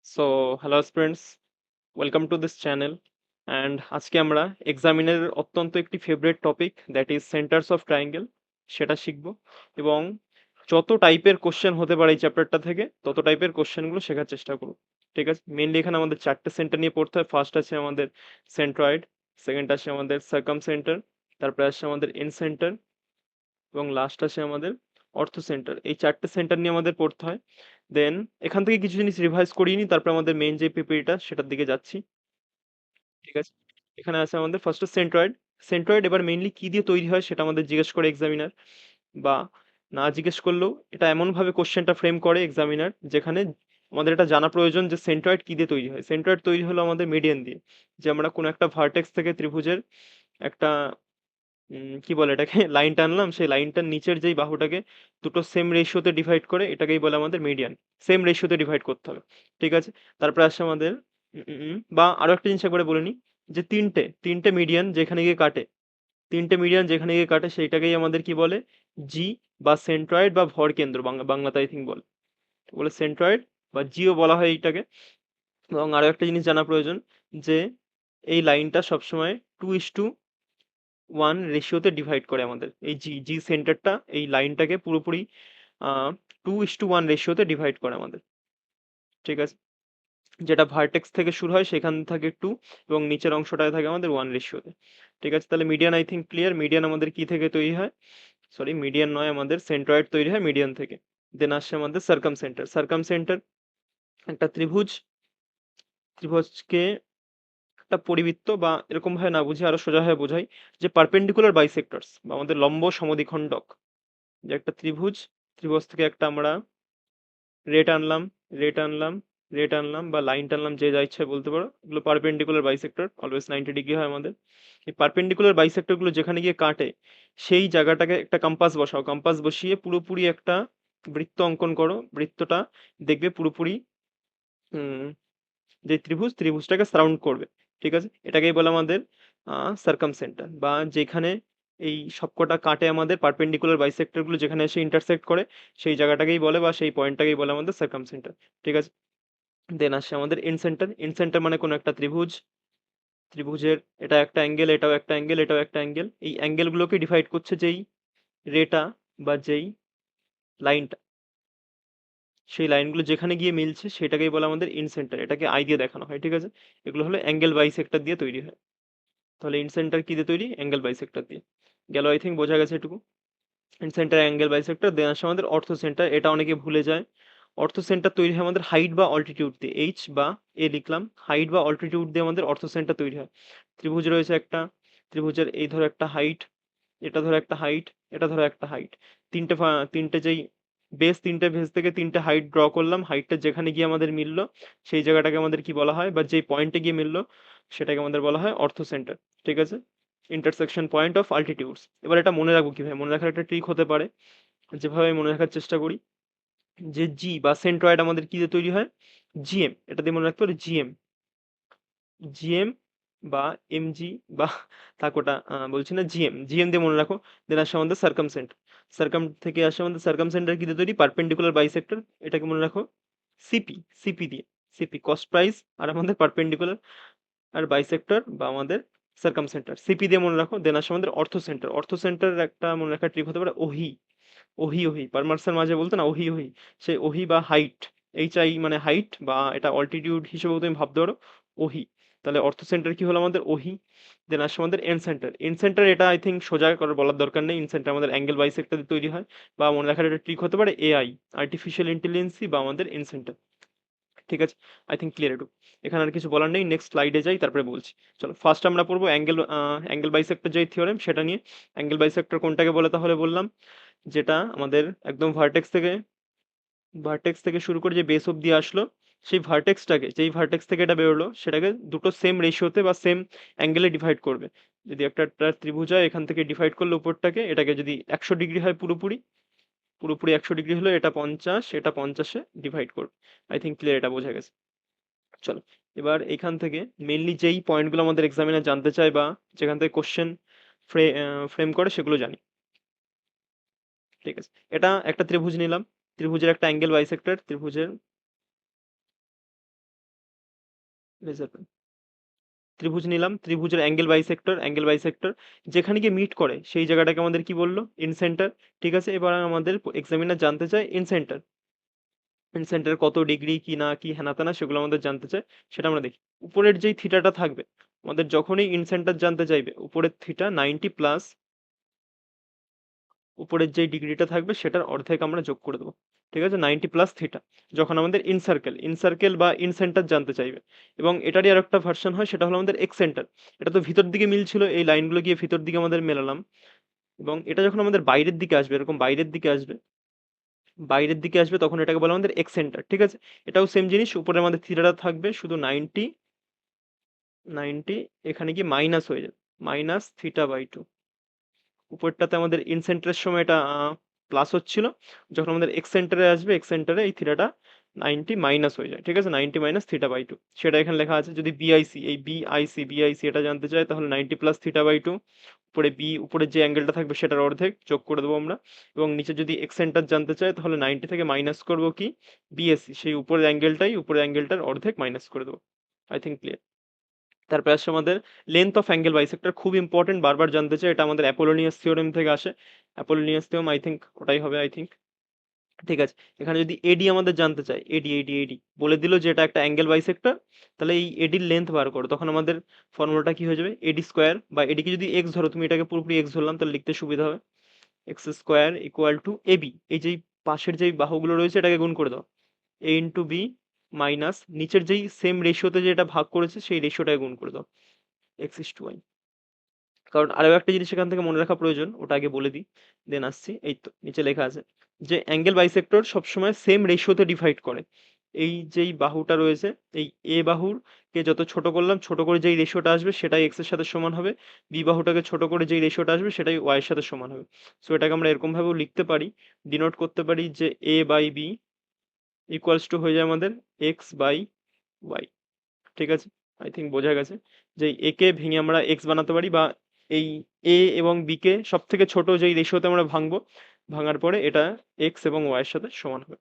Hello students, welcome to this channel. And আজকে আমরা এক্সামিনের অত্যন্ত একটি favourite topic that is centres of triangle সেটা শিখব এবং যত টাইপের কোশ্চেন হতে পারে এই চ্যাপ্টারটা থেকে তত টাইপের কোশ্চেনগুলো শেখার চেষ্টা করব। ঠিক আছে, মেইনলি এখানে আমাদের চারটে সেন্টার নিয়ে পড়তে হয়। ফার্স্ট আছে আমাদের সেন্ট্রয়েড, সেকেন্ড আছে আমাদের সার্কাম সেন্টার, তারপরে আসছে আমাদের এন্ড সেন্টার এবং লাস্ট আসে আমাদের অর্থ সেন্টার। এই চারটে সেন্টার নিয়ে আমাদের পড়তে হয়। দেন এখান থেকে কিছু জিনিস রিভাইজ করিয়ে নিই, তারপর আমাদের মেইন যে পিপিটা সেটার দিকে যাচ্ছি। ঠিক আছে, এখানে আছে আমাদের ফার্স্টে সেন্ট্রয়েড। সেন্ট্রয়েড এবার মেইনলি কি দিয়ে তৈরি হয় সেটা আমাদের জিজ্ঞেস করে এক্সামিনার, বা না জিজ্ঞেস করলেও এটা এমনভাবে কোশ্চেনটা ফ্রেম করে এক্সামিনার যেখানে আমাদের এটা জানা প্রয়োজন যে সেন্ট্রয়েড কি দিয়ে তৈরি হয়। সেন্ট্রয়েড তৈরি হলো আমাদের মিডিয়ান দিয়ে। যে আমরা কোনো একটা ভার্টেক্স থেকে ত্রিভুজের একটা কি বলে এটাকে লাইন টানলাম, সেই লাইনটার নিচের যেই বাহুটাকে দুটো সেম রেশিওতে ডিভাইড করে এটাকেই বলে আমাদের মিডিয়ান। সেম রেশিওতে ডিভাইড করতে হবে। ঠিক আছে, তারপরে আসছে আমাদের বা আরো একটা জিনিস একবারে বলে নিই, যে তিনটে তিনটে মিডিয়ান যেখানে গিয়ে কাটে, তিনটে মিডিয়ান যেখানে গিয়ে কাটে সেইটাকেই আমাদের কি বলে, জি বা সেন্ট্রয়েড বা ভর কেন্দ্র, বাংলাতে আই থিঙ্ক বলে বলে সেন্ট্রয়েড বা জিও বলা হয় এইটাকে। এবং আরো একটা জিনিস জানা প্রয়োজন, যে এই লাইনটা সবসময় 2:1 রেশিওতে ডিভাইড করে আমাদের এই জি জি সেন্টারটা এই লাইনটাকে পুরোপুরি 2:1 রেশিওতে ডিভাইড করে আমাদের। ঠিক আছে, যেটা ভার্টেক্স থেকে শুরু হয় সেখান থেকে 2 এবং নিচের অংশটায় থাকে আমাদের 1 রেশিওতে। ঠিক আছে, তাহলে median I think clear. Median আমাদের কি থেকে তৈরি হয়, সরি মিডিয়ান নয়, আমাদের সেন্ট্রয়েড তৈরি হয় মিডিয়ান থেকে। দেন আসছে আমাদের সার্কাম সেন্টার। সার্কাম সেন্টার একটা ত্রিভুজ, ত্রিভুজকে একটা পরিবৃত্ত বা এরকম ভাবে না বুঝে আরো সোজাভাবে বোঝাই, যে পারপেন্ডিকুলার বাইসেক্টরস বা আমাদের লম্ব সমদ্বিখণ্ডক। যে একটা ত্রিভুজ, ত্রিভুজ থেকে একটা আমরা রে টানলাম, রে টানলাম, রে টানলাম বা লাইন টানলাম, যে যা ইচ্ছা বলতে পারো, এগুলো পারপেন্ডিকুলার বাইসেক্টর, অলওয়েজ 90 ডিগ্রি হয় আমাদের। এই পারপেন্ডিকুলার বাইসেক্টর গুলো যেখানে গিয়ে কাটে সেই জায়গাটাকে একটা কম্পাস বসাও, কম্পাস বসিয়ে পুরোপুরি একটা বৃত্ত অঙ্কন করো। বৃত্তটা দেখবে পুরোপুরি উম যে ত্রিভুজ, ত্রিভুজটাকে সারাউন্ড করবে। ঠিক আছে, এটাকেই বলে আমাদের সার্কাম সেন্টার, বা যেখানে এই সবকটা কাটে আমাদের পারপেন্ডিকুলার বাইসেক্টর গুলো যেখানে এসে ইন্টারসেক্ট করে সেই জায়গাটাকেই বলে বা সেই পয়েন্টটাকেই বলে আমাদের সার্কাম সেন্টার। ঠিক আছে, দেন আসে আমাদের এন্ড সেন্টার। এন্ড সেন্টার মানে কোনো একটা ত্রিভুজ, ত্রিভুজের এটা একটা অ্যাঙ্গেল, এটাও একটা অ্যাঙ্গেল, এটাও একটা অ্যাঙ্গেল, এই অ্যাঙ্গেল গুলোকে ডিভাইড করছে যেই রেটা বা যেই লাইনটা, সেই লাইনগুলো যেখানে গিয়ে মিলছে সেটাকেই বলে আমাদের ইন সেন্টার। এটাকে আই দিয়ে দেখানো হয়। ঠিক আছে, এগুলো হলো অ্যাঙ্গেল বাইসেক্টর দিয়ে তৈরি হয়। তাহলে ইন সেন্টার কি দিয়ে তৈরি, অ্যাঙ্গেল বাইসেক্টর দিয়ে। গেল আই থিঙ্ক, বোঝা গেছে এটুকু। In centre angle bisector. Then আসে আমাদের অর্থ সেন্টার, এটা অনেকে ভুলে যায়। অর্থ সেন্টার তৈরি হয় আমাদের হাইট বা অল্টিটিউড দিয়ে, এইচ বা এ লিখলাম, হাইট বা অল্টিটিউড দিয়ে আমাদের অর্থ সেন্টার তৈরি হয়। ত্রিভুজ রয়েছে একটা, ত্রিভুজের এই ধরো একটা হাইট, এটা ধরো একটা হাইট, এটা ধরো একটা হাইট, তিনটে যেই বেস, তিনটে বেস থেকে তিনটে হাইট ড্র করলাম, হাইটটা যেখানে গিয়ে আমাদের মিললো সেই জায়গাটাকে আমাদের কি বলা হয়, বা যেই পয়েন্টে গিয়ে মিললো সেটাকে আমাদের বলা হয় অর্থ সেন্টার। ঠিক আছে, ইন্টারসেকশন পয়েন্ট অফ আল্টিটিউডস। এবার এটা মনে রাখবো কিভাবে, মনে রাখার একটা ট্রিক হতে পারে, যেভাবে আমি মনে রাখার চেষ্টা করি, যে জি বা সেন্ট্রয়েড আমাদের কি দিয়ে তৈরি হয়, জিএম, এটা দিয়ে মনে রাখতে পারি জিএম, জিএম বা এমজি বা থাক ওটা বলছি না, জিএম, জিএম দিয়ে মনে রাখো। দেন আসে আমাদের সার্কাম সেন্টার। সার্কাম থেকে আসে আমাদের সার্কাম সেন্টার কি দিয়ে তৈরি, পারপেন্ডিকুলার বাইসেক্টর, এটাকে মনে রাখো সিপি, সিপি দিয়ে, সিপি কস্ট প্রাইস আর আমাদের পারপেন্ডিকুলার আর বাইসেক্টর বা আমাদের সার্কাম সেন্টার, সিপি দিয়ে মনে রাখো। দেন আসে আমাদের অর্থ সেন্টার। অর্থ সেন্টার একটা মনে রাখার ট্রিক হতে পারে ওহি, ওহি ওহি পারমার্সের মাঝে বলতো না ওহি ওহি, সেই ওহি বা হাইট, এইচ আই মানে হাইট, বা এটা অল্টিটিউড হিসেবেও তুমি ভাবতে পারো, ওহি। তাহলে অর্থ সেন্টার কি হলো আমাদের ওহি। দেন আসে আমাদের এন্ড সেন্টার। এন্ড সেন্টার এটা আই থিঙ্ক সোজা করে বলার দরকার নেই, এন্ড সেন্টার আমাদের অ্যাঙ্গেল বাইসেক্টর দিয়ে তৈরি হয়, বা মনে রাখার একটা ট্রিক হতে পারে এআই, আর্টিফিশিয়াল ইন্টেলিজেন্সি বা আমাদের এন্ড সেন্টার। ঠিক আছে, আই থিঙ্ক ক্লিয়ার এটুকু। এখানে আর কিছু বলার নেই, নেক্সট স্লাইডে যাই তারপরে বলছি। চলো ফার্স্ট আমরা পড়বো অ্যাঙ্গেল, অ্যাঙ্গেল বাইসেক্টর যে থিওরেম সেটা নিয়ে। অ্যাঙ্গেল বাইসেক্টর কোনটাকে বলে তাহলে বললাম, যেটা আমাদের একদম ভার্টেক্স থেকে শুরু করে যে বেস অব্দি আসলো, সেই ভার্টেক্সটাকে, যেই ভার্টেক্স থেকে এটা বেরোলো সেটাকে দুটো সেম রেশিওতে বা সেম অ্যাঙ্গেলে ডিভাইড করবে। যদি একটা ত্রিভুজ হয়, এখান থেকে ডিভাইড করলো উপরটাকে, এটাকে যদি 100 ডিগ্রি হয় পুরোপুরি, পুরোপুরি 100 ডিগ্রি হলো, এটা 50, এটা 50-এ ডিভাইড করবে। আই থিঙ্ক ক্লিয়ার, এটা বোঝা গেছে। চলো এবার এখান থেকে মেইনলি যেই পয়েন্টগুলো আমাদের এক্সামিনার জানতে চায় বা যেখান থেকে কোশ্চেন ফ্রেম করে সেগুলো জানি। ঠিক আছে, এটা একটা ত্রিভুজ নিলাম, ত্রিভুজের একটা অ্যাঙ্গেল বাইসেক্টর, ত্রিভুজের রেজার পেন। ত্রিভুজ নিলাম, ত্রিভুজের অ্যাঙ্গেল বাইসেক্টর যেখানে গিয়ে মিট করে সেই জায়গাটাকে আমাদের কি বললো, ইনসেন্টার। ঠিক আছে, এবার আমাদের এক্সামিনার জানতে চায় ইনসেন্টার, ইনসেন্টার কত ডিগ্রি কি না কি হেনা তেনা সেগুলো আমাদের জানতে চায়, সেটা আমরা দেখি। উপরের যেই থিটাটা থাকবে আমাদের, যখনই ইনসেন্টার জানতে চাইবে উপরের থিটা 90 প্লাস উপরের যেই ডিগ্রিটা থাকবে সেটার অর্ধেক আমরা যোগ করে দেবো। ঠিক আছে, 90 প্লাস থিটা, যখন আমাদের ইনসার্কেল বা ইনসেন্টার জানতে চাইবে। এবং এটারই আর একটা ভার্সন হয়, সেটা হলো আমাদের এক্সেন্টার। এটা তো ভিতর দিকে মিলছিল, এই লাইনগুলো গিয়ে ভিতর দিকে আমাদের মেলালাম। এবং এটা যখন আমাদের বাইরের দিকে আসবে, এরকম বাইরের দিকে আসবে তখন এটাকে বলে আমাদের এক্সেন্টার। ঠিক আছে, এটাও সেম জিনিস, উপরে আমাদের থিটাটা থাকবে শুধু 90, এখানে কি মাইনাস হয়ে যাবে, -θ/2। উপরটাতে আমাদের ইনসেন্টারের সময় এটা প্লাস হচ্ছিল, যখন আমাদের এক্সেন্টারে আসবে এক্সেন্টারে এই থিটাটা 90 মাইনাস হয়ে যায়। ঠিক আছে, 90 - θ/2 সেটা এখানে লেখা আছে। যদি বিআইসি এটা জানতে চায় তাহলে 90 প্লাস θ/2, উপরে যে অ্যাঙ্গেলটা থাকবে সেটার অর্ধেক যোগ করে দেবো আমরা। এবং নিচে যদি এক্সেন্টার জানতে চায় তাহলে 90 থেকে মাইনাস করবো কি বিএসসি, সেই উপরের অ্যাঙ্গেলটার অর্ধেক মাইনাস করে দেবো। I think clear. তারপর আসছে আমাদের লেন্থ অফ অ্যাঙ্গেল বাইসেক্টর, খুব ইম্পর্টেন্ট, বারবার জানতে চাই, এটা আমাদের অ্যাপোলোনিয়াস থিওরেম থেকে আসে। অ্যাপোলোনিয়াস থিওরেম আই থিঙ্ক ওটাই হবে, আই থিঙ্ক। ঠিক আছে, এখানে যদি এডি আমাদের জানতে চাই, এডি বলে দিল যে এটা একটা অ্যাঙ্গেল বাইসেক্টর, তাহলে এই এডির লেন্থ বার করো, তখন আমাদের ফর্মুলাটা কি হয়ে যাবে, এডি স্কোয়ার, বা এডিকে যদি এক্স ধরো, তুমি এটাকে পুরোপুরি এক্স ধরলাম তাহলে লিখতে সুবিধা হবে, x square equal to AB, এই যেই পাশের যেই বাহুগুলো রয়েছে এটাকে গুণ করে দাও, এ ইন্টু বি মাইনাস নিচের যেই সেম রেশিওতে যেটা ভাগ করেছে সেই রেশিওটাকে গুণ করে দাও, x/y। কারণ আরো একটা জিনিস এখান থেকে মনে রাখা প্রয়োজন, ওটা আগে বলে দিই, দেন আসছি। এই তো নিচে লেখা আছে যে অ্যাঙ্গেল বাইসেক্টর সবসময় সেম রেশিওতে ডিভাইড করে। এই যেই বাহুটা রয়েছে, এই এ বাহুর কে যত ছোট করলাম, ছোট করে যেই রেশিওটা আসবে সেটাই এক্স এর সাথে সমান হবে, বি বাহুটাকে ছোট করে যেই রেশিওটা আসবে সেটাই ওয়াই এর সাথে সমান হবে। সো এটাকে আমরা এরকম ভাবেও লিখতে পারি, ডিনোট করতে পারি যে এ বাই বি ইকুয়ালস টু হয়ে যায় আমাদের এক্স বাই ওয়াই। ঠিক আছে, আই থিঙ্ক বোঝা গেছে যে এ কে ভেঙে আমরা এক্স বানাতে পারি, বা এই এ এবং বি কে সব থেকে ছোট যেই রেশিওতে আমরা ভাঙবো, ভাঙার পরে এটা এক্স এবং ওয়াই এর সাথে সমান হবে।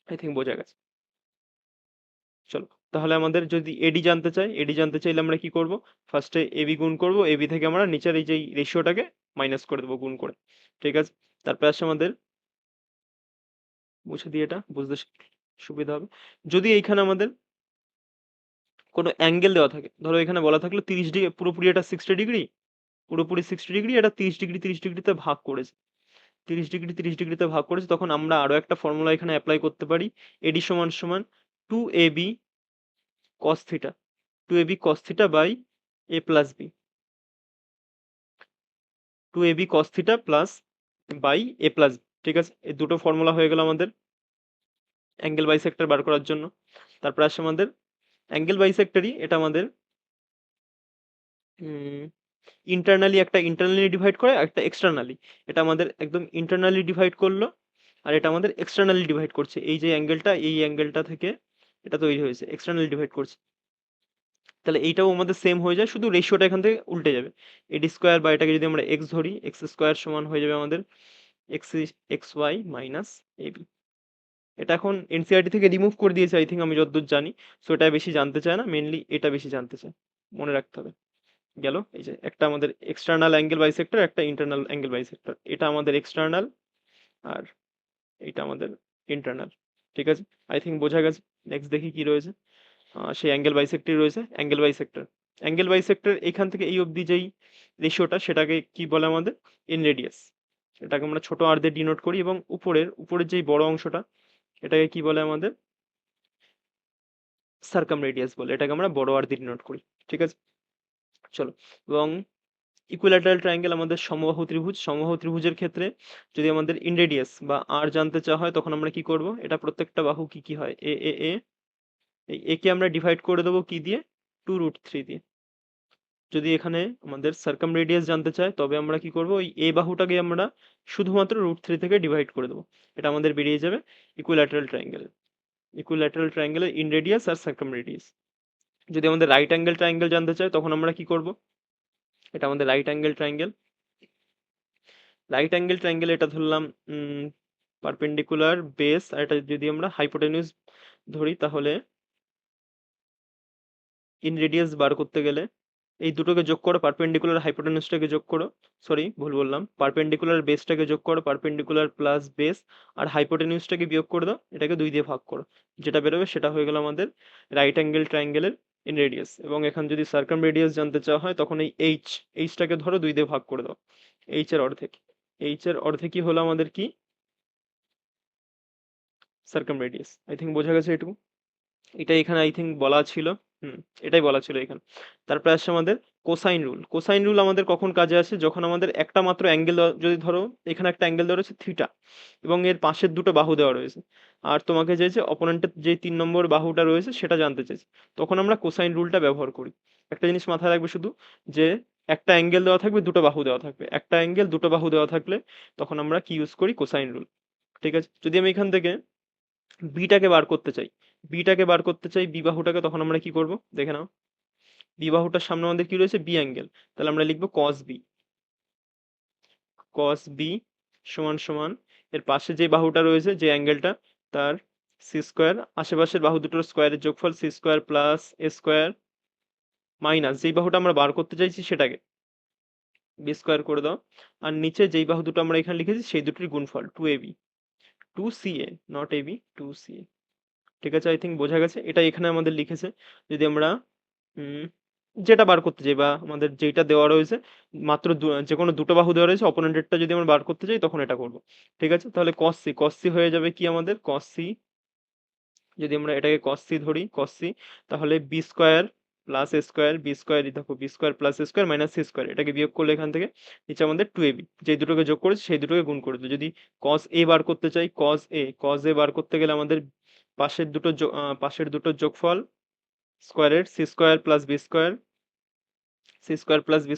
আই থিঙ্ক বোঝা গেছে। চলো, তাহলে আমাদের যদি এডি জানতে চাইলে আমরা কি করব, ফার্স্টে এবি গুণ করব, এবি থেকে আমরা নিচের এই যেই রেশিওটাকে মাইনাস করে দেবো গুণ করে। ঠিক আছে, তারপর আসছে আমাদের, মুছে দিয়ে এটা বুঝতে সুবিধা হবে, যদি এইখানে আমাদের কোনো অ্যাঙ্গেল দেওয়া থাকে, ধরো এখানে বলা থাকলো 30 ডিগ্রি, পুরোপুরি এটা 60 ডিগ্রি, পুরোপুরি 60 ডিগ্রি, এটা 30 ডিগ্রি 30 ডিগ্রিতে ভাগ করেছে, 30 ডিগ্রি 30 ডিগ্রিতে ভাগ করেছে, তখন আমরা আরো একটা ফর্মুলা এখানে অ্যাপ্লাই করতে পারি, এডি সমান সমান 2ab cos theta, 2ab cos theta by a plus B, 2ab cos theta plus by a plus. ঠিক আছে, এই দুটো ফর্মুলা হয়ে গেল আমাদের অ্যাঙ্গেল বাইসেক্টর বার করার জন্য। তারপর আসে আমাদের অ্যাঙ্গেল বাইসেক্টরই, এটা আমাদের ইন্টারনালি ডিভাইড করে, আর একটা এক্সটার্নালি। এটা আমাদের একদম ইন্টারনালি ডিভাইড করলো, আর এটা আমাদের এক্সটার্নালি ডিভাইড করছে, এই যে অ্যাঙ্গেলটা, এই অ্যাঙ্গেলটা থেকে এটা তৈরি হয়েছে, এক্সটার্নালি ডিভাইড করছে। তাহলে এইটাও আমাদের সেম হয়ে যায়, শুধু রেশিওটা এখান থেকে উল্টে যাবে, এডি স্কোয়ার, বা এটাকে যদি আমরা এক্স ধরি, এক্স স্কোয়ার সমান হয়ে যাবে আমাদের x x y minus AB. এটা এখন এনসিআরটি থেকে রিমুভ করে দিয়েছে আই থিঙ্ক, আমি যতদূর জানি। সো এটা বেশি জানতে চায় না, মেনলি এটা বেশি জানতে চায়, মনে রাখতে হবে। গেল, এই যে একটা আমাদের এক্সটার্নাল অ্যাঙ্গেল বাইসেক্টর, একটা ইন্টারনাল অ্যাঙ্গেল বাইসেক্টর, এটা আমাদের এক্সটার্নাল, আর এটা আমাদের ইন্টারনাল। ঠিক আছে, আই থিঙ্ক বোঝা গেছে। নেক্সট দেখি কি রয়েছে, সেই অ্যাঙ্গেল বাইসেক্টর রয়েছে, অ্যাঙ্গেল বাইসেক্টর এখান থেকে এই অবধি যেই রেশিওটা সেটাকে কি বলে আমাদের, ইন রেডিয়াস, এটাকে আমরা ছোট আর দিয়ে ডিনোট করি, এবং উপরের যেই বড় অংশটা এটাকে কি বলে আমাদের, সার্কাম রেডিয়াস বলে, এটাকে আমরা বড় আর দিয়ে ডিনোট করি। ঠিক আছে, চলো। এবং ইকুইল্যাটারাল ট্রায়াঙ্গেল আমাদের সমবাহু ত্রিভুজের ক্ষেত্রে যদি আমাদের ইনরেডিয়াস বা আর জানতে চাওয়া হয় তখন আমরা কি করব, এটা প্রত্যেকটা বাহু কি কি হয়, এ এ এ, এই এ কে আমরা ডিভাইড করে দেবো কি দিয়ে, 2√3 দিয়ে। যদি এখানে আমাদের সার্কাম রেডিয়াস জানতে চায় তবে আমরা কি করব, ওই এ বাহুটাকে আমরা শুধুমাত্র √3 থেকে ডিভাইড করে দেবো, এটা আমাদের বেরিয়ে যাবে ইকুইল্যাটারাল ট্রায়াঙ্গেলের ইনরেডিয়াস আর সার্কাম রেডিয়াস। যদি আমাদের রাইট অ্যাঙ্গেল ট্রায়াঙ্গেল জানতে চায় তখন আমরা কি করব, এটা আমাদের রাইট অ্যাঙ্গেল ট্রায়াঙ্গেল, এটা ধরলাম পারপেন্ডিকুলার বেস, আর এটা যদি আমরা হাইপোটেনিউজ ধরি তাহলে ইন রেডিয়াস বার করতে গেলে এই দুটোকে যোগ করো, পারপেন্ডিকুলার হাইপোটেনিউসটাকে যোগ করো, সরি ভুল বললাম, পারপেন্ডিকুলার বেসটাকে যোগ করো, পারপেন্ডিকুলার প্লাস বেস, আর হাইপোটেনিউসটাকে বিয়োগ করে দাও, এটাকে 2 দিয়ে ভাগ করো, যেটা বেরোবে সেটা হয়ে গেল আমাদের রাইট অ্যাঙ্গেল ট্রায়াঙ্গেলের ইন রেডিয়াস। এবং এখানে যদি সার্কাম রেডিয়াস জানতে চাওয়া হয় তখন এই এইচটাকে ধরো 2 দিয়ে ভাগ করে দাও, এইচ এর অর্ধেকই হলো আমাদের কি সার্কাম রেডিয়াস। আই থিঙ্ক বোঝা গেছে এটুকু। এটা এখানে আই থিঙ্ক বলা ছিল, হুম, এটাই বলা ছিল এখানে। তারপরে আসছে আমাদের কোসাইন রুল। কোসাইন রুল আমাদের কখন কাজে আসে, যখন আমাদের একটা মাত্র অ্যাঙ্গেল, যদি ধরো এখানে একটা অ্যাঙ্গেল দেওয়া রয়েছে থিটা এবং এর পাশের দুটো বাহু দেওয়া রয়েছে, আর তোমাকে চাইছে অপোনেন্টের যে 3 নম্বর বাহুটা রয়েছে সেটা জানতে চাইছে, তখন আমরা কোসাইন রুলটা ব্যবহার করি। একটা জিনিস মাথায় রাখবে শুধু, যে একটা অ্যাঙ্গেল দেওয়া থাকবে, দুটো বাহু দেওয়া থাকবে, একটা অ্যাঙ্গেল দুটো বাহু দেওয়া থাকলে তখন আমরা কি ইউজ করি, কোসাইন রুল। ঠিক আছে, যদি আমি এখান থেকে বিটাকে বার করতে চাই, বি বাহুটাকে, তখন আমরা কি করব দেখে নাও। বি বাহুটার সামনে আমাদের কি রয়েছে, বি অ্যাঙ্গেল, তাহলে আমরা লিখবো কস বি সমান সমান এর পাশে যে বাহুটা রয়েছে, যে অ্যাঙ্গেলটা, তার সি স্কোয়ার, আশেপাশের বাহু দুটোর স্কোয়ারের যোগফল সি স্কোয়ার প্লাস এ স্কোয়ার, মাইনাস যেই বাহুটা আমরা বার করতে চাইছি সেটাকে বি স্কোয়ার করে দাও, আর নিচে যেই বাহু দুটো আমরা এখানে লিখেছি সেই দুটোর গুণফল 2ab, 2ca, not ab, 2ca। ঠিক আছে, আই থিঙ্ক বোঝা গেছে। এটা এখানে আমাদের লিখেছে, যদি আমরা উম, যেটা বার করতে চাই বা আমাদের যেটা দেওয়া রয়েছে, মাত্র যে কোনো দুটো বাহু দেওয়া রয়েছে, অপোনেন্টেরটা যদি আমরা বার করতে চাই তখন এটা করব। ঠিক আছে, তাহলে কস সি হয়ে যাবে কি আমাদের, কস সি, যদি আমরা এটাকে কস সি ধরি, কস সি, তাহলে বি স্কোয়ার প্লাস এ স্কোয়ার, বি স্কোয়ার দেখো, বি স্কোয়ার প্লাস এ স্কোয়ার মাইনাস সি স্কোয়ার, এটাকে বিয়োগ করলে এখান থেকে নিচে আমাদের 2ab, যে দুটোকে যোগ করেছে সেই দুটোকে গুণ করে দিল। যদি কস এ বার করতে চাই, কস এ বার করতে গেলে আমাদের পাশের দুটো যোগফল স্কোয়ারের C square plus B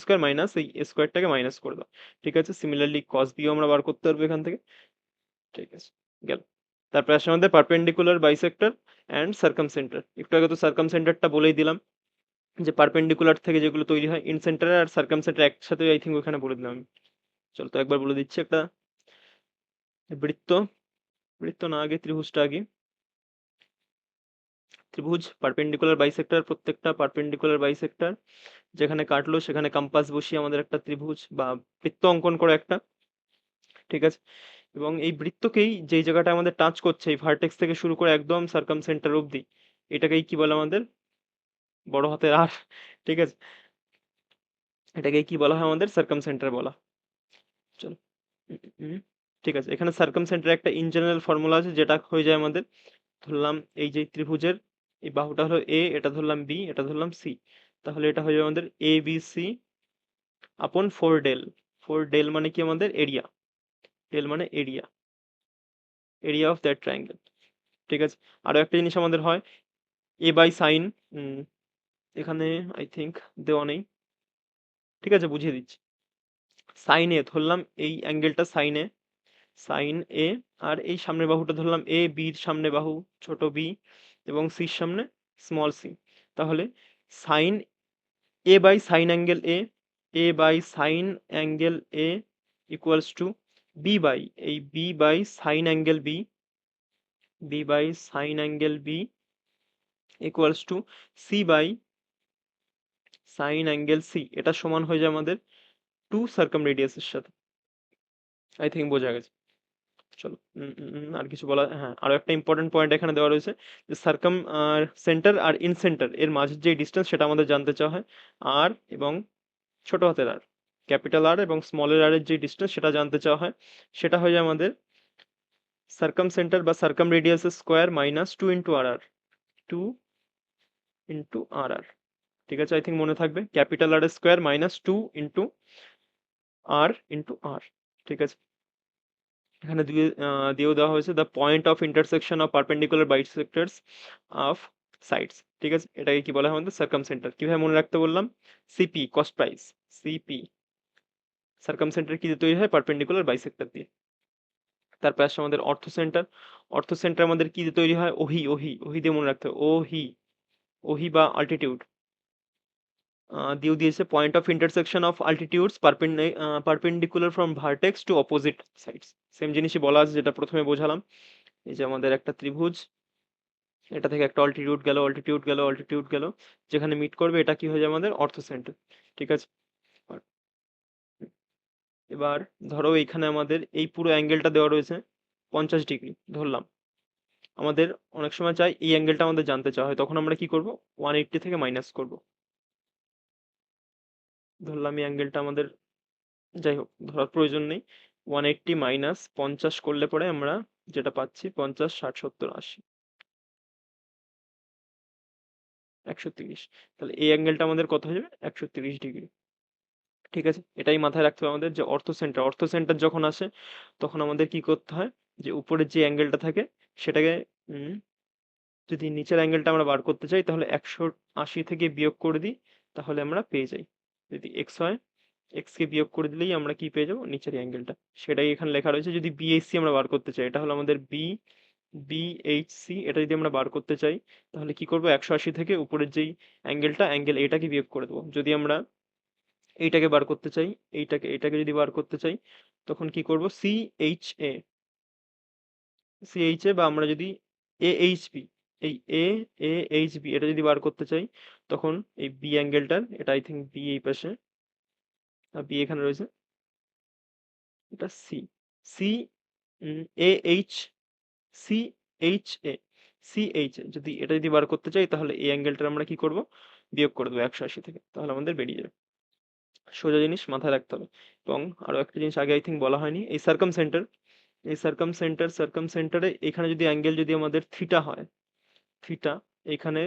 square minus এই স্কোয়ারটাকে মাইনাস করে দাও। ঠিক আছে, সিমিলারলি কস বিও আমরা বার করতে পারবো এখান থেকে। ঠিক আছে, গেল। তারপরে আসে আমাদের পারপেন্ডিকুলার বাইসেক্টর অ্যান্ড সার্কামসেন্টার। একটু আগে তো সার্কামসেন্টারটা বলেই দিলাম, যে পারপেন্ডিকুলার থেকে যেগুলো তৈরি হয়, ইনসেন্টার আর সার্কামসেন্টার একসাথে আই থিঙ্ক ওখানে বলে দিলাম আমি। চল তো একবার বলে দিচ্ছি, একটা বৃত্ত, বৃত্ত না, আগে ত্রিভুজটা আগে, ত্রিভুজ পারপেন্ডিকুলার বাইসেক্টর, প্রত্যেকটা পারপেন্ডিকুলার বাইসেক্টর যেখানে কাটলো সেখানে কম্পাস বসিয়ে আমাদের একটা ত্রিভুজ বা বৃত্ত অঙ্কন করে একটা। ঠিক আছে, এবং এই বৃত্তকেই যেই জায়গাটা আমাদের টাচ করছে, এই ভার্টেক্স থেকে শুরু করে একদম সার্কাম সেন্টার অবধি, এটাকেই কি বলে আমাদের, বড় হাতের আর, ঠিক আছে, এটাকেই কি বলা হয় আমাদের, সার্কাম সেন্টার বলা। চলো, উম, উম, ঠিক আছে, এখানে সার্কাম সেন্টার একটা ইন জেনারেল ফর্মুলা আছে, যেটা হয়ে যায় আমাদের, ধরলাম এই যে ত্রিভুজের এই বাহুটা হলো এ, এটা ধরলাম বি, এটা ধরলাম সি, তাহলে এটা হয়ে যাবে আমাদের এ বি সি আপন 4 ডেল। 4 ডেল মানে কি আমাদের এরিয়া, ডেল মানে area, area of that triangle. ঠিক আছে, আরো একটা জিনিস আমাদের হয়, এ বাই সাইন, এখানে আই থিঙ্ক দেওয়া নেই, ঠিক আছে বুঝিয়ে দিচ্ছি। সাইন এ ধরলাম এই অ্যাঙ্গেলটা সাইন এ, আর এই সামনের বাহুটা ধরলাম এ, বির সামনে বাহু ছোট বি এবং সির সামনে স্মল সি, তাহলে sine A by sine angle A equals to B by sine angle B equals to C by sine angle C, এটা সমান হয়ে যায় আমাদের 2 সার্কাম রেডিয়াসের সাথে। আই থিঙ্ক বোঝা গেছে। চলো, আর কিছু বলা, হ্যাঁ আরো একটা ইম্পর্টেন্ট পয়েন্ট এখানে দেওয়া রয়েছে, যে সার্কাম সেন্টার আর ইন সেন্টার এর মাঝের যে ডিস্টেন্স সেটা আমাদের জানতে চাওয়া হয়, আর এবং ছোট হাতের আর, ক্যাপিটাল আর এবং স্মলের আর এর যে ডিস্টেন্স সেটা জানতে চাওয়া হয়, সেটা হয়ে যায় আমাদের সার্কাম সেন্টার বা সার্কাম রেডিয়াসের স্কোয়ার মাইনাস 2 ইন্টু আর আর। ঠিক আছে, আই থিঙ্ক মনে থাকবে, ক্যাপিটাল আর এর স্কোয়ার মাইনাস 2 ইন্টু আর। ঠিক আছে, এখানে দিয়েও দেওয়া হয়েছে the point of intersection of perpendicular bisectors of sides. ঠিক আছে, এটাকে কি বলা হয় আমাদের সার্কাম সেন্টার। কিভাবে মনে রাখতে বললাম, CP cost price, CP circum centre কি দিয়ে তৈরি হয়, পারপেন্ডিকুলার বাইসেক্টর দিয়ে। তারপর আসছে আমাদের অর্থ সেন্টার। অর্থ সেন্টার আমাদের কি দিয়ে তৈরি হয়, ওহি দিয়ে মনে রাখতে হবে, ওহি বা আল্টিটিউড দিয়েও দিয়েছে, point of intersection of altitudes perpendicular from vertex to opposite sides. Same জিনিসই বলা আছে যেটা প্রথমে বোঝালাম, এই যে আমাদের একটা ত্রিভুজ, এটা থেকে একটা অল্টিটিউড গেল, অল্টিটিউড গেল, অল্টিটিউড গেল, যেখানে মিট করবে এটা কি হয়ে যাবে আমাদের অর্থ সেন্টার। ঠিক আছে, আর এবার ধরো এইখানে আমাদের এই পুরো অ্যাঙ্গেলটা দেওয়া রয়েছে 50 ডিগ্রি ধরলাম। আমাদের অনেক সময় চাই এই অ্যাঙ্গেলটা আমাদের জানতে চাওয়া হয়, তখন আমরা কি করব, 180 থেকে মাইনাস করব। ধরলাম এই অ্যাঙ্গেলটা আমাদের, যাই হোক ধরার প্রয়োজন নেই, 180 মাইনাস 50 করলে পরে আমরা যেটা পাচ্ছি 50, 60, 70, 80, 130। তাহলে এই অ্যাঙ্গেলটা আমাদের কত হয়ে যাবে, 130 ডিগ্রি। ঠিক আছে, এটাই মাথায় রাখতে হবে আমাদের, যে অর্থ সেন্টার যখন আসে তখন আমাদের কি করতে হয়, যে উপরের যে অ্যাঙ্গেলটা থাকে সেটাকে উম, যদি নিচের অ্যাঙ্গেলটা আমরা বার করতে চাই তাহলে 180 থেকে বিয়োগ করে দিই, তাহলে আমরা পেয়ে যাই। যদি এক্স হয়, এক্স কে বিয়োগ করে দিলেই আমরা কি পেয়ে যাবো, নিচের অ্যাঙ্গেলটা। সেটাই এখানে লেখা রয়েছে। যদি বিএসসি আমরা বার করতে চাই, এটা হলো আমাদের বিএইচসি, এটা যদি আমরা বার করতে চাই তাহলে কি করবো, 180 থেকে উপরের যেই অ্যাঙ্গেল এটাকে বিয়োগ করে দেবো। যদি আমরা এইটাকে বার করতে চাই, এইটাকে যদি বার করতে চাই তখন কি করব, সিএইচএ বা আমরা যদি এএইচবি, এই এএইচবি এটা যদি বার করতে চাই তখন এই বি অ্যাঙ্গেলটার, এটা আই থিঙ্ক বি এই পাশে, বি এখানে রয়েছে, এটা C, C A H C H A যদি এটা যদি বার করতে চাই তাহলে এই অ্যাঙ্গেলটার আমরা কি করব, বিয়োগ করে দেবো 180 থেকে, তাহলে আমাদের বেরিয়ে যাবে। সোজা জিনিস মাথায় রাখতে হবে। এবং আরো একটা জিনিস আগে আই থিঙ্ক বলা হয়নি, এই সার্কাম সেন্টারে এখানে যদি অ্যাঙ্গেল যদি আমাদের থিটা হয়, থিটা, এখানে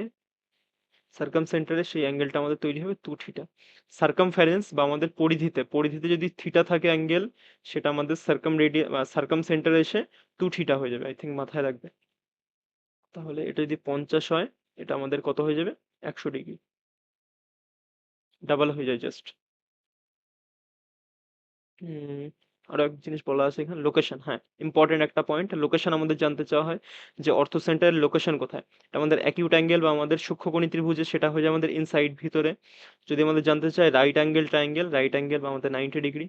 সার্কাম সেন্টারে সেই অ্যাঙ্গেলটা আমাদের তৈরি হবে 2 থিটা। সার্কামফারেন্স বা আমাদের পরিধিতে যদি থিটা থাকে অ্যাঙ্গেল, সেটা আমাদের সার্কাম সেন্টারে এসে 2 থিটা হয়ে যাবে, আই থিঙ্ক মাথায় রাখবে। তাহলে এটা যদি 50 হয়, এটা আমাদের কত হয়ে যাবে, 100 ডিগ্রি, ডাবল হয়ে যায় জাস্ট। হুম, আরো এক জিনিস বলা আছে এখানে, লোকেশন, হ্যাঁ ইম্পর্টেন্ট একটা পয়েন্ট, লোকেশন আমাদের জানতে চাওয়া হয় যে অর্থ সেন্টারের লোকেশন কোথায়। এটা আমাদের অ্যাকিউট অ্যাঙ্গেল বা আমাদের সূক্ষ্মকোণী ত্রিভুজে সেটা হয়ে যায় আমাদের ইনসাইড, ভিতরে। যদি আমাদের জানতে চাই রাইট অ্যাঙ্গেল বা আমাদের 90 ডিগ্রি,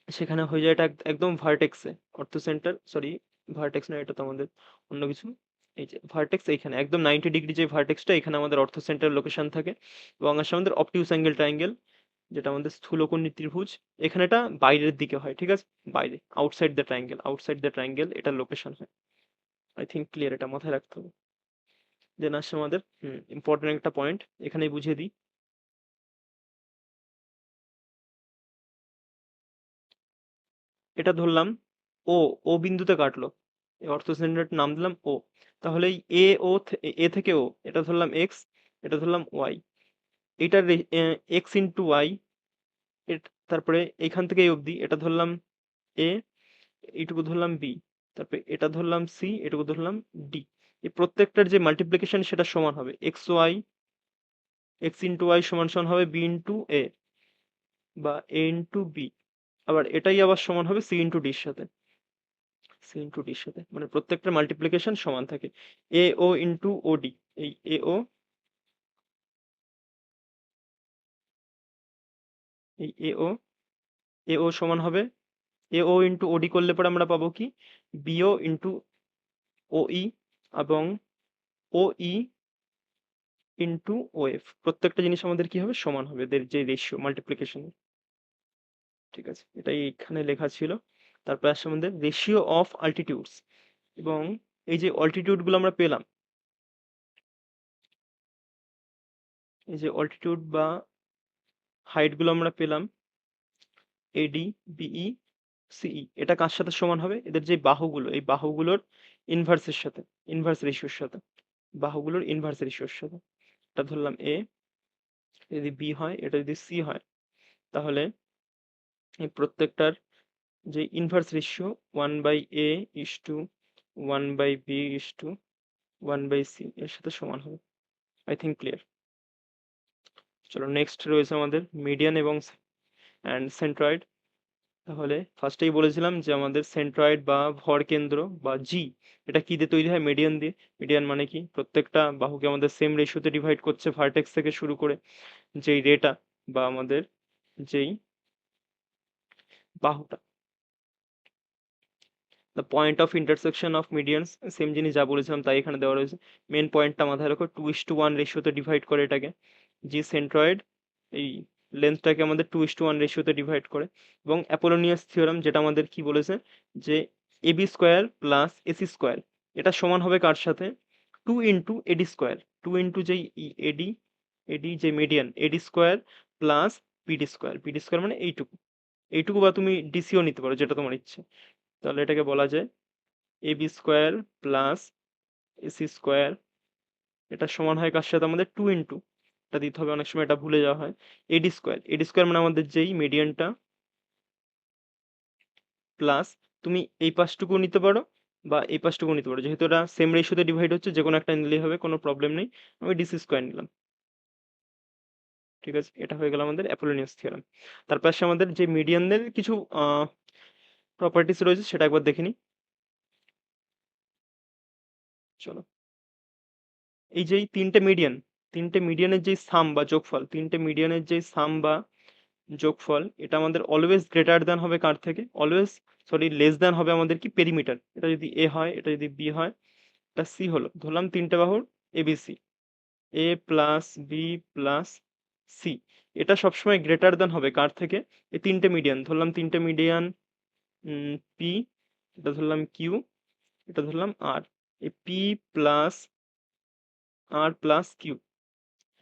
সেখানে হয়ে যায় এটা একদম ভার্টেক্সে, অর্থ সেন্টার, সরি ভার্টেক্স না, এটা তো আমাদের অন্য কিছু। এই যে ভার্টেক্স এইখানে একদম 90 ডিগ্রি, যে ভার্টেক্সটা এখানে আমাদের অর্থ সেন্টার লোকেশন থাকে। এবং আসলে আমাদের অবটিউস অ্যাঙ্গেল ট্রায়াঙ্গেল, যেটা আমাদের স্থূলকোণী ত্রিভুজ, এখানে এটা বাইরের দিকে হয়, ঠিক আছে, বাইরে, আউটসাইড দ্য ট্রায়াঙ্গেল এটার লোকেশন হয়। আই থিঙ্ক ক্লিয়ার, এটা মাথায় রাখতে হবে। দেন আসছে আমাদের ইম্পর্টেন্ট একটা পয়েন্ট, এখানেই বুঝিয়ে দিই। এটা ধরলাম ও, ও বিন্দুতে কাটলো, এই অর্থ সেন্টারটার নাম দিলাম ও। তাহলে এই এ থেকে ও, এটা ধরলাম এক্স, এটা ধরলাম ওয়াই, এটার এক্স ইন্টু ওয়াই, তারপরে এখান থেকে এই অবধি এটা ধরলাম এ, এইটুকু ধরলাম বি, তারপরে এটা ধরলাম সি, এটুকু ধরলাম ডি। এই প্রত্যেকটার যে মাল্টিপ্লিকেশন সেটা সমান হবে এক্স ইন্টু ওয়াই সমান সমান হবে বি ইন্টু এ বা এ ইন্টু বি। আবার এটাই আবার সমান হবে সি ইন্টু ডির সাথে, মানে প্রত্যেকটার মাল্টিপ্লিকেশন সমান থাকে। এ ও ইন্টু ও ডি, এই এই এ ও সমান হবে, এ ও ইন্টু ওডি করলে পরে আমরা পাবো কি, বিও ইন্টু ও ই, এবং ও ই ইন্টু ও এফ। প্রত্যেকটা জিনিস আমাদের কি হবে, সমান হবে, এদের যে রেশিও মাল্টিপ্লিকেশন। ঠিক আছে, এটাই এখানে লেখা ছিল। তারপর আসছে আমাদের রেশিও অফ আল্টিটিউডস। এবং এই যে অল্টিটিউড গুলো আমরা পেলাম, এই যে অল্টিটিউড বা হাইট গুলো আমরা পেলাম, এডি, বিই, সিই, এটা কার সাথে সমান হবে, এদের যে বাহুগুলো, এই বাহুগুলোর ইনভার্সের সাথে, ইনভার্স রেশিওর সাথে, বাহুগুলোর ইনভার্স রেশিওর সাথে। এটা ধরলাম এ, যদি বি হয়, এটা যদি সি হয়, তাহলে এই প্রত্যেকটার যে inverse ratio 1/a is to 1/b is to 1/c এর সাথে সমান হবে। I think clear. চলো নেক্সট রয়েছে আমাদের মিডিয়ান এবং সেন্ট্রয়েড। তাহলে ফার্স্টেই বলেছিলাম যে আমাদের সেন্ট্রয়েড বা ভর কেন্দ্র বা জি, এটা কি দিয়ে তৈরি হয়, মিডিয়ান দিয়ে। মিডিয়ান মানে কি, প্রত্যেকটা বাহুকে আমাদের সেম রেশিওতে ডিভাইড করছে, ভার্টেক্স থেকে শুরু করে যেই রেটা বা আমাদের যেই বাহুটা। The point of intersection of medians, same জিনিস যা বলেছিলাম তাই এখানে দেওয়া রয়েছে। মেন পয়েন্টটা মাথায় রাখো, 2:1 রেশিওতে ডিভাইড করে এটাকে। জি সেন্ট্রয়েড এই লেন্থটাকে আমাদের 2:1 রেশিওতে ডিভাইড করে। এবং অ্যাপোলোনিয়াস থিওরাম যেটা আমাদের কি বলেছে, যে AB square plus AC square এটা সমান হবে কার সাথে, 2 × এডি স্কোয়ার, 2 যেই এডি, এডি যে মিডিয়ান, এডি square plus BD square, BD square মানে এইটুকু, এইটুকু বা তুমি ডিসিও নিতে পারো যেটা তোমার ইচ্ছে। তাহলে এটাকে বলা যায় AB square plus AC square, এটা সমান হয় কার সাথে আমাদের 2 এটা দিতে হবে, অনেক সময় এটা ভুলে যাওয়া হয়, এডি স্কোয়ার, এডি স্কোয়ার মানে আমাদের যেই মিডিয়ানটা, প্লাস তুমি এই পাশটুকু নিতে পারো বা এই পাশটুকু নিতে পারো, যেহেতু এটা সেম রেশিওতে ডিভাইড হচ্ছে যে কোনো একটা নিলেই হবে, কোনো প্রবলেম নেই। আমি ডিসি স্কোয়ার নিলাম। ঠিক আছে, এটা হয়ে গেল আমাদের অ্যাপোলোনিয়াস থিওরাম। তার পাশে আমাদের যে মিডিয়ানদের কিছু প্রপার্টিস রয়েছে সেটা একবার দেখে নিই। চলো, এই যে এই তিনটে মিডিয়ানের যে সাম বা যোগফল, তিনটে মিডিয়ানের যে সাম বা যোগফল, এটা আমাদের অলওয়েজ গ্রেটার দ্যান হবে কার থেকে, অলওয়েজ সরি লেস দ্যান হবে আমাদের কি পেরিমিটার। এটা যদি এ হয়, এটা যদি বি হয়, এটা সি হলো, ধরলাম তিনটে বাহুর এবিসি, এ প্লাস বি প্লাস সি, এটা সবসময় গ্রেটার দ্যান হবে কার থেকে, এই তিনটে মিডিয়ান, ধরলাম তিনটে মিডিয়ান পি, এটা ধরলাম কিউ, এটা ধরলাম আর, এই পি প্লাস আর প্লাস কিউ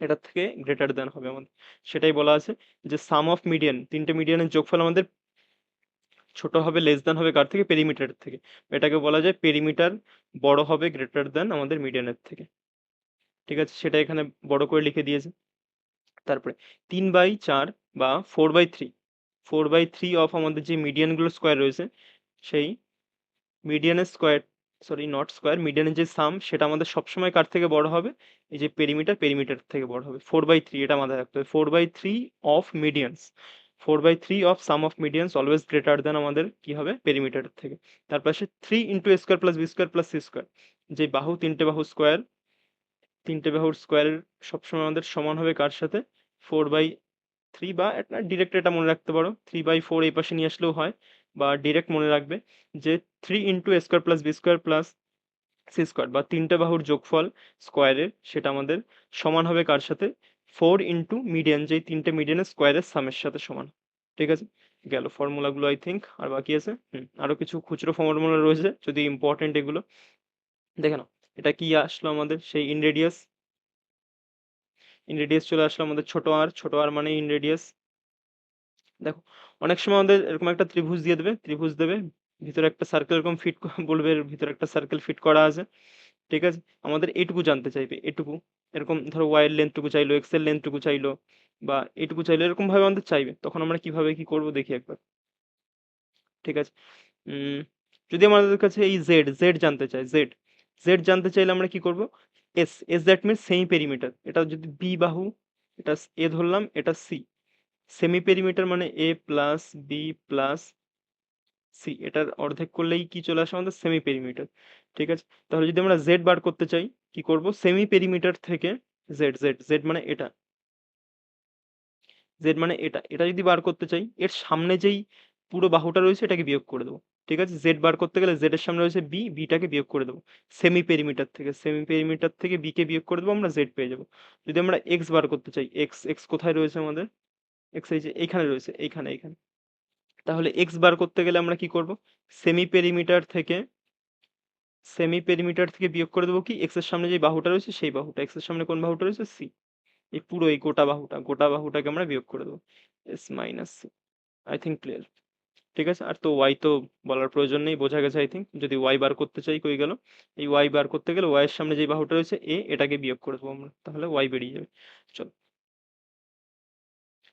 এটার থেকে গ্রেটার দ্যান হবে আমাদের। সেটাই বলা আছে যে সাম অফ মিডিয়ান, তিনটে মিডিয়ানের যোগফল আমাদের ছোট হবে, লেস দ্যান হবে কার থেকে, পেরিমিটার থেকে। এটাকে বলা যায় পেরিমিটার বড় হবে গ্রেটার দ্যান আমাদের মিডিয়ানের থেকে। ঠিক আছে, সেটা এখানে বড় করে লিখে দিয়েছে। তারপরে 3/4 বা 4/3, 4/3 অফ আমাদের যে মিডিয়ানগুলো স্কোয়ার রয়েছে, সেই মিডিয়ানের স্কোয়ার, সরি নট স্কোয়ার, মিডিয়ানের যে সাম সেটা আমাদের সবসময় কার থেকে বড় হবে, এই যে পেরিমিটার থেকে বড় হবে, 4/3, এটা মাথায় রাখতে হবে, 4/3 of medians, 4/3 of sum of medians always greater than আমাদের কি হবে, পেরিমিটারের থেকে। তার পাশে 3 × a² + b² + c², যে বাহু, তিনটে বাহু স্কোয়ার, তিনটে বাহুর স্কোয়ার সবসময় আমাদের সমান হবে কার সাথে, 4/3, বা ডিরেক্ট এটা মনে রাখতে পারো 3/4 এই পাশে নিয়ে আসলেও হয়, বা ডিরেক্ট মনে রাখবে যে 3 × a² + b² + c² বা তিনটে বাহুর যোগফল স্কোয়ারের, সেটা আমাদের সমান হবে কার সাথে, 4 × মিডিয়ান, যেই তিনটে মিডিয়ানের স্কোয়ারের সামের সাথে সমান। ঠিক আছে, গেল ফর্মুলাগুলো আই থিঙ্ক, আর বাকি আছে আরো কিছু খুচরো ফর্মুলা রয়েছে যদি ইম্পর্টেন্ট, এগুলো দেখে নাও। এটা কি আসলো আমাদের, সেই ইনরেডিয়াস, ইনরেডিয়াস চলে আসলো আমাদের, ছোট আর মানে ইনরেডিয়াস। দেখো, অনেক সময় আমাদের এরকম একটা ত্রিভুজ দিয়ে দেবে, ত্রিভুজ দেবে, ভিতরে একটা সার্কেল এরকম ফিট বলবে এর ভিতরে একটা সার্কেল ফিট করা আছে। ঠিক আছে, আমাদের এটুকু জানতে চাইবে, এটুকু, এরকম ধরো ওয়াই এর লেন্থটুকু চাইলো, এক্স এর লেন্থটুকু চাইলো, বা এটুকু চাইলো, এরকম ভাবে আমাদের চাইবে, তখন আমরা কিভাবে কি করব দেখি একবার। ঠিক আছে, উম যদি আমাদের কাছে এই জেড, জেড জানতে চাই, জেড, জেড জানতে চাইলে আমরা কি করব, S, S that means semi perimeter, এটা যদি বি বাহু, এটা এ ধরলাম, এটা সি, সেমি পেরিমিটার মানে এ প্লাস বি প্লাস সি, এটার অর্ধেক করলেই কি চলে আসে আমাদের, সেমি পেরিমিটার। ঠিক আছে, তাহলে যদি আমরা জেড বার করতে চাই, কি করব, সেমি পেরিমিটার থেকে জেড, জেড, জেড মানে এটা, জেড মানে এটা, এটা যদি বার করতে চাই, এর সামনে যেই পুরো বাহুটা রয়েছে এটাকে বিয়োগ করে দেবো। ঠিক আছে, জেড বার করতে গেলে জেড এর সামনে রয়েছে বি, বিটাকে বিয়োগ করে দেবো, সেমি পেরিমিটার থেকে, সেমি পেরিমিটার থেকে বি কে বিয়োগ করে দেবো, আমরা জেড পেয়ে যাবো। যদি আমরা এক্স বার করতে চাই, এক্স, এক্স কোথায় রয়েছে আমাদের, এক্স এই যে এইখানে রয়েছে, এইখানে, এইখানে, তাহলে এক্স বার করতে গেলে আমরা কি করব, সেমি পেরিমিটার থেকে, সেমি পেরিমিটার থেকে বিয়োগ করে দেবো কি, এক্স এর সামনে যে বাহুটা রয়েছে সেই বাহুটা, এক্স এর সামনে কোন বাহুটা রয়েছে, সি, এই পুরো এই গোটা বাহুটা, গোটা বাহুটাকে আমরা বিয়োগ করে দেবো, S minus C. I think clear. ঠিক আছে, আর তো ওয়াই তো বলার প্রয়োজন নেই, বোঝা গেছে আই থিঙ্ক। যদি ওয়াই বার করতে চাই, কই গেল, এই ওয়াই বার করতে গেলে ওয়াই এর সামনে যে বাহুটা রয়েছে এ, এটাকে বিয়োগ করে দেবো আমরা, তাহলে ওয়াই বেরিয়ে যাবে। চলো,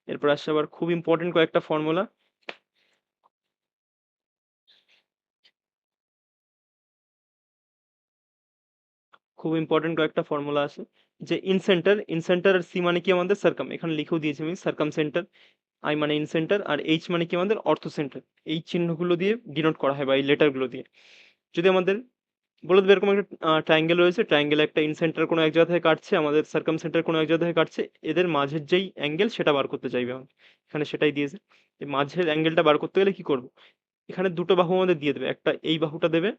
এরপর আসছে আবার খুব ইম্পর্টেন্ট কয়েকটা ফর্মুলা। খুব ইম্পর্টেন্ট কয়েকটা ফর্মুলা আছে, যে ইন সেন্টার, ইন সেন্টার আর সি মানে কি আমাদের সার্কাম, এখানে লিখেও দিয়েছি আমি, সার্কাম সেন্টার, আই মানে ইন সেন্টার, আর এইচ মানে কি আমাদের অর্থ সেন্টার। এই চিহ্নগুলো দিয়ে ডিনোট করা হয় বা এই লেটারগুলো দিয়ে। যদি আমাদের বলে দেবে এরকম একটা ট্রায়াঙ্গেল রয়েছে, ট্রায়াঙ্গেল একটা ইন সেন্টার কোনো এক জায়গা থেকে কাটছে, আমাদের সার্কাম সেন্টার কোনো এক জায়গা থেকে কাটছে, এদের মাঝের যেই অ্যাঙ্গেল সেটা বার করতে চাইবে আমাদের, এখানে সেটাই দিয়েছে। এই মাঝের অ্যাঙ্গেলটা বার করতে গেলে কি করব, এখানে দুটো বাহু আমাদের দিয়ে দেবে, একটা এই বাহুটা দেবে,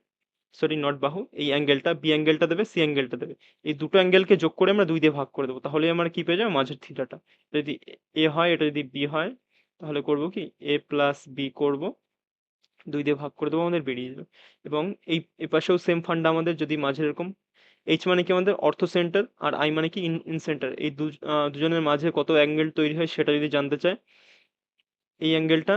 সরি নট বাহু, এই অ্যাঙ্গেলটা বি অ্যাঙ্গেলটা দেবে, সি অ্যাঙ্গেলটা দেবে। এই দুটো অ্যাঙ্গেলকে যোগ করে আমরা 2 দিয়ে ভাগ করে দেবো, তাহলে আমরা কি পেয়ে যাবো মাঝের থিটাটা। যদি এ হয়, এটা যদি বি হয়, তাহলে করব কি এ প্লাস বি করব, 2 দিয়ে ভাগ করে দেবো, আমাদের বেরিয়ে যাবে। এবং এই এপাশেও সেম ফান্ডা আমাদের, যদি মাঝে এরকম এইচ মানে কি আমাদের অর্থ সেন্টার, আর আই মানে কি ইন সেন্টার, এই দুজনের মাঝে কত অ্যাঙ্গেল তৈরি হয় সেটা যদি জানতে চায়, এই অ্যাঙ্গেলটা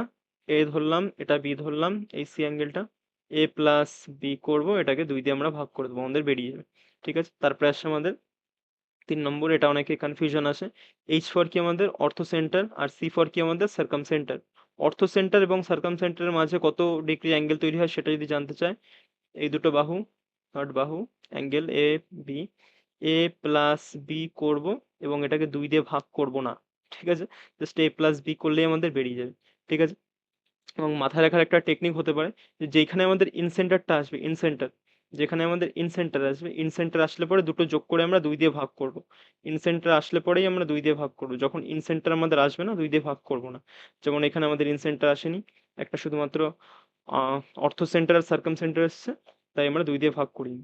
এ ধরলাম, এটা বি ধরলাম, এই সি অ্যাঙ্গেলটা এ প্লাস বি করবো, এটাকে 2 দিয়ে আমরা ভাগ করে দেবো, আমাদের বেরিয়ে যাবে। ঠিক আছে, তারপরে আসছে আমাদের 3 নম্বর, এটা অনেকে কনফিউশন আছে। এইচ ফর কি আমাদের অর্থ সেন্টার, আর সি ফর কি আমাদের সার্কাম সেন্টার। অর্থ সেন্টার এবং সার্কাম সেন্টারের মাঝে কত ডিগ্রি অ্যাঙ্গেল তৈরি হয় সেটা যদি জানতে চায়, এই দুটো বাহু, নট বাহু, angle A B, A plus B করব, এবং এটাকে 2 দিয়ে ভাগ করব না। ঠিক আছে, জাস্ট এ প্লাস বি করলেই আমাদের বেরিয়ে যাবে। ঠিক আছে, এবং মাথায় রাখার একটা টেকনিক হতে পারে যে যেখানে আমাদের ইন সেন্টারটা আসবে, ইন সেন্টার, যেখানে আমাদের ইন সেন্টার আসবে, ইন সেন্টার আসলে পরে দুটো যোগ করে আমরা 2 দিয়ে ভাগ করব। ইন সেন্টার আসলে পরেই আমরা 2 দিয়ে ভাগ করব, যখন ইন সেন্টার আমাদের আসবে না 2 দিয়ে ভাগ করব না। যেমন এখানে আমাদের ইন সেন্টার আসেনি, একটা শুধুমাত্র অর্থ সেন্টার আর সার্কাম সেন্টার এসছে, তাই আমরা 2 দিয়ে ভাগ করিনি।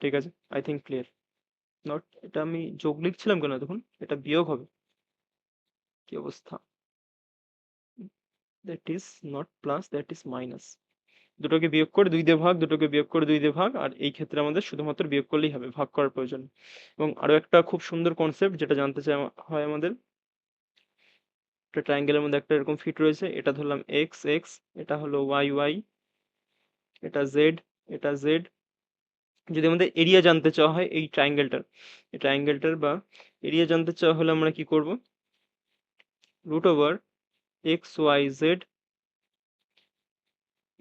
ঠিক আছে, আই থিঙ্ক ক্লিয়ার। নট, এটা আমি যোগ লিখছিলাম কেন দেখুন, এটা বিয়োগ হবে, কি অবস্থা, that is not plus, that is minus. দুটোকে বিয়োগ করে 2 দিয়ে ভাগ, দুটোকে বিয়োগ করে 2 দিয়ে ভাগ, আর এই ক্ষেত্রে আমাদের শুধুমাত্র বিয়োগ করলেই হবে, ভাগ করার প্রয়োজন নেই। এবং আরো একটা খুব সুন্দর কনসেপ্ট যেটা জানতে চাই হয় আমাদের, একটা ট্রায়াঙ্গেলের মধ্যে একটা এরকম ফিট রয়েছে, এটা ধরলাম এক্স এক্স, এটা হলো ওয়াই ওয়াই, এটা জেড, এটা জেড। যদি আমাদের এরিয়া জানতে চাওয়া হয় এই ট্রায়াঙ্গেলটার, এই ট্রায়াঙ্গেলটার বা এরিয়া জানতে চাওয়া হলে আমরা কি করব, root over x y z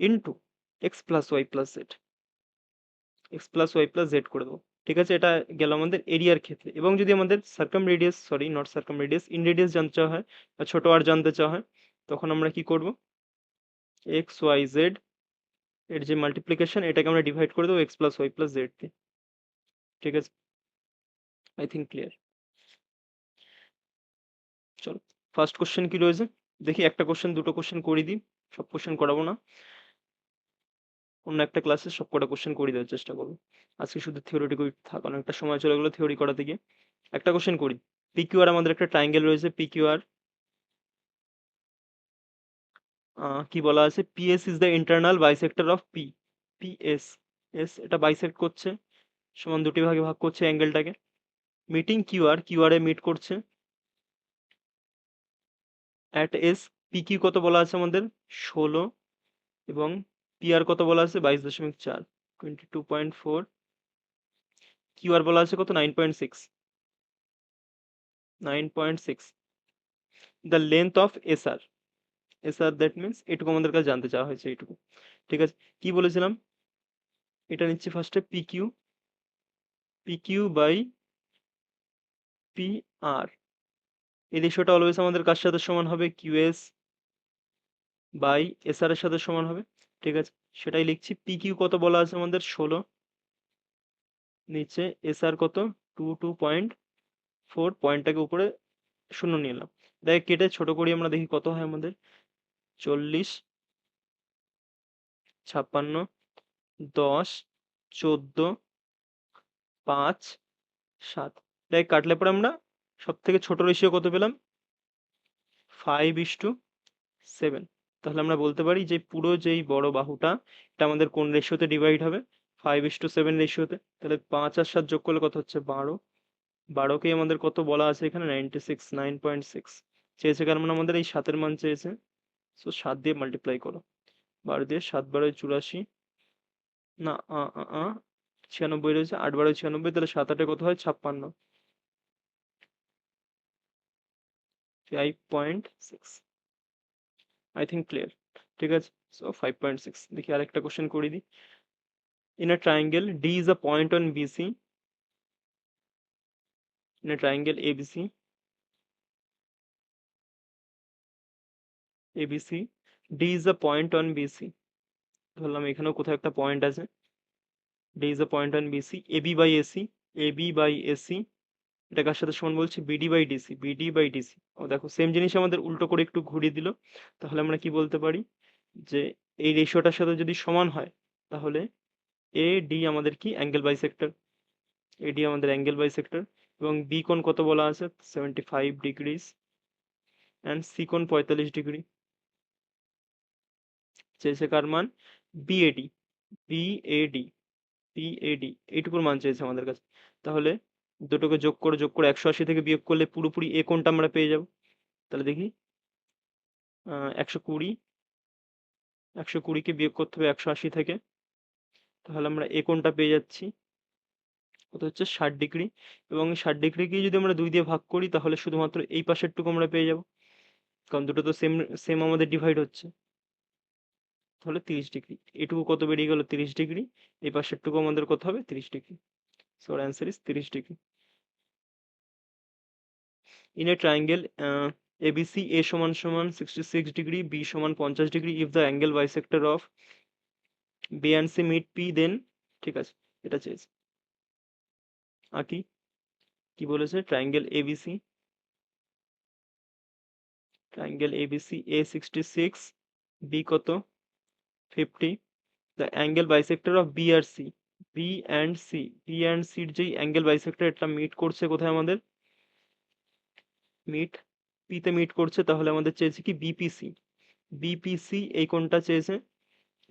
into x plus y plus z, x plus y plus z করে দেবো। ঠিক আছে, এটা গেল আমাদের এরিয়ার ক্ষেত্রে। এবং যদি আমাদের circum radius, sorry not circum radius, in radius জানতে চাওয়া হয় বা ছোট আর জানতে চাওয়া হয়, তখন আমরা কি করব, এক্স ওয়াই জেড এর যে মাল্টিপ্লিকেশন, এটাকে আমরা ডিভাইড করে দেবো x plus y plus z দিয়ে। ঠিক আছে, আই থিঙ্ক ক্লিয়ার। চলো, ফার্স্ট কোশ্চেন কি রয়েছে দেখি, একটা কোশ্চেন দুটো কোশ্চেন করে দিই, সব কোশ্চেন করাবো না, অন্য একটা ক্লাসে সব কটা কোশ্চেন করে দেওয়ার চেষ্টা করবো। আজকে শুধু থিওরিটিক্যাল থাক, অনেকটা সময় চলে গেলো থিওরি করাতে গিয়ে। একটা কোশ্চেন করি, পিকিউআর আমাদের একটা ট্রায়াঙ্গেল রয়েছে, পিকিউআর কি বলা আছে, PS is the internal bisector of P, PS, S এটা বাইসেক্ট করছে, সমান দুটি ভাগে ভাগ করছে অ্যাঙ্গেলটাকে, মিটিং কিউআর, কিউআর এ মিট করছে অ্যাট এস। পিকিউ কত বলা আছে আমাদের 16, এবং পিআর কত বলা আছে 22.4, 22.4, কিউআর বলা আছে কত 9.6, 9.6, the length of SR, SR that means এটুকু আমাদের কাছে জানতে চাওয়া হয়েছে, এইটুকু। ঠিক আছে, কি বলেছিলাম, এটা নিচ্ছি ফার্স্টে PQ, PQ by P R, এই রেশিওটা অলওয়েজ আমাদের কার সাথে সমান হবে, কিউএস বাই এসআর এর সাথে সমান হবে। ঠিক আছে, সেটাই লিখছি, পিকিউ কত বলা আছে আমাদের 16, নিচে এসআর কত 22.4, পয়েন্টটাকে উপরে শূন্য নিয়ে এলাম, এটাকে কেটে ছোট করি আমরা, দেখি কত হয় আমাদের, 40, 56, 10, 14, 5, 7, এটাকে কাটলে পরে আমরা সব থেকে ছোট রেশিও কত পেলাম, 5:7। তাহলে আমরা বলতে পারি যে পুরো যেই বড় বাহুটা, এটা আমাদের কোন রেশিওতে ডিভাইড হবে, 5:7 রেশিওতে। তাহলে 5 আর 7 যোগ করলে কত হচ্ছে 12, 12কেই আমাদের কত বলা আছে এখানে 96, 9.6 চেয়েছে, কারণ আমাদের এই 7-এর মান চেয়েছে, সো 7 দিয়ে মাল্টিপ্লাই করো, 12 দিয়ে 7 × 84, না 96 রয়েছে, 8 × 96, তাহলে 7 8 কত হয় 56, 5.6, আই থিঙ্ক ক্লিয়ার। ঠিক আছে, সো 5.6। দেখি আরেকটা কোশ্চেন করে দিই, in a triangle D is a point on BC, in a triangle ABC, D is a point on BC, ধরলাম এখানেও কোথাও একটা পয়েন্ট আছে, D is a point on BC, AB by AC, AB by AC, এটা কার সাথে সমান বলছি, BD by DC, BD by DC। ও দেখো সেম জিনিস আমাদের উল্টো করে একটু ঘুরিয়ে দিল, তাহলে আমরা কি বলতে পারি, যে এই রেশিওটার সাথে যদি সমান হয় তাহলে এডি আমাদের কি অ্যাঙ্গেল বাইসেক্টর, এডি আমাদের অ্যাঙ্গেল বাইসেক্টর। এবং বি কোণ কত বলা আছে 75 ডিগ্রিজ অ্যান্ড সি কোণ 45 ডিগ্রি। চেয়েছে কার মান? বিএডি, বিএডি, বিএডি এইটুকুর মান চেয়েছে আমাদের কাছে। তাহলে দুটোকে যোগ করে 180 থেকে বিয়োগ করলে পুরোপুরি এ কোণটা আমরা পেয়ে যাব। তাহলে দেখি 120, 120কে বিয়োগ করতে হবে 180 থেকে, তাহলে আমরা এ কোণটা পেয়ে যাচ্ছি কত হচ্ছে 60 ডিগ্রি। এবং 60 ডিগ্রিকে যদি আমরা 2 দিয়ে ভাগ করি তাহলে শুধুমাত্র এই পাশেরটুকু আমরা পেয়ে যাব, কারণ দুটো তো সেম সেম আমাদের ডিভাইড হচ্ছে। তাহলে 30 ডিগ্রি, এটুকু কত বেরিয়ে গেল 30 ডিগ্রি, এই পাশেরটুকু আমাদের কত হবে 30 degree. So our answer is 30 degree. In a triangle ABC, A সমান সমান 66 degree, B সমান 50 degree, if the angle bisector of B and C meet P, then ঠিক আছে, এটা চেয়েছে। আঁকি, কি বলেছে? Triangle ABC, triangle ABC A 66, B কত 50, the angle bisector of B R C, B and C, B and C এর যেই অ্যাঙ্গেল বাইসেক্টর এটা মিট করছে কোথায় আমাদের? মিট পি তে মিট করছে, তাহলে আমাদের চেয়েছে কি বিপিসি, বিপিসি এই কোণটা চেয়েছে।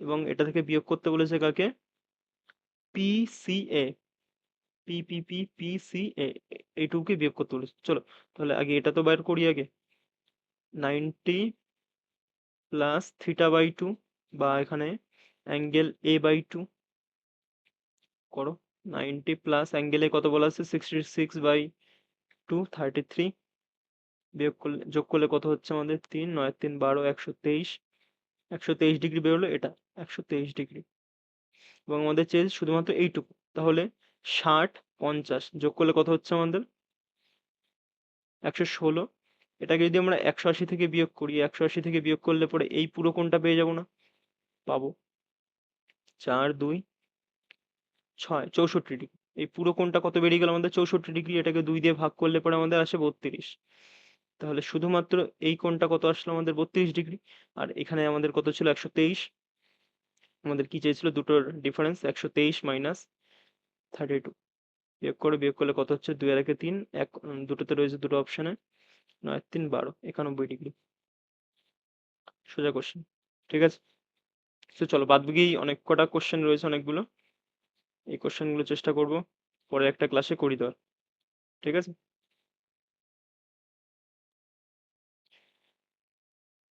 এবং এটা থেকে বিয়োগ করতে বলেছে কাকে? পিসিএ, পিপিপি পিসিএ, এইটুকুকে বিয়োগ করতে বলেছে। চলো তাহলে আগে এটা তো বের করি আগে। 90 প্লাস থিটা বাই 2, বা এখানে অ্যাঙ্গেল এ বাই 2 করো। 90 প্লাস অ্যাঙ্গেলে কত বলা আছে 66 বাই 2 33, বিয়োগ করলে যোগ করলে কত হচ্ছে আমাদের 3 9 3 12 123, 123 ডিগ্রি বেরোলো এটা 123 ডিগ্রি। এবং আমাদের চেয়েছে শুধুমাত্র এইটুকু, তাহলে 60 50 যোগ করলে কত হচ্ছে আমাদের 116। এটাকে যদি আমরা 180 থেকে বিয়োগ করি, 180 থেকে বিয়োগ করলে পরে এই পুরো কোণটা পেয়ে যাবো না? পাবো। 4 2 6 64 ডিগ্রি। এই পুরো কোণটা কত বেরিয়ে গেল আমাদের 64 ডিগ্রি, এটাকে 2 দিয়ে ভাগ করলে পরে আমাদের আসে 32। তাহলে শুধুমাত্র এই কোণটা কত আসলো আমাদের 32 ডিগ্রি। আর এখানে আমাদের কত ছিল 123, আমাদের কি চেয়েছিল দুটোর ডিফারেন্স 123 মাইনাস 32, বিয়োগ করলে কত হচ্ছে 2 আর 1 3, এক দুটোতে রয়েছে দুটো অপশনে, 9 3 12 91 ডিগ্রি। সোজা কোশ্চেন, ঠিক আছে। তো চলো বাদ বাকি অনেক কটা কোশ্চেন রয়েছে অনেকগুলো, এই কোশ্চেনগুলো চেষ্টা করব পরের একটা ক্লাসে করি দেওয়ার, ঠিক আছে।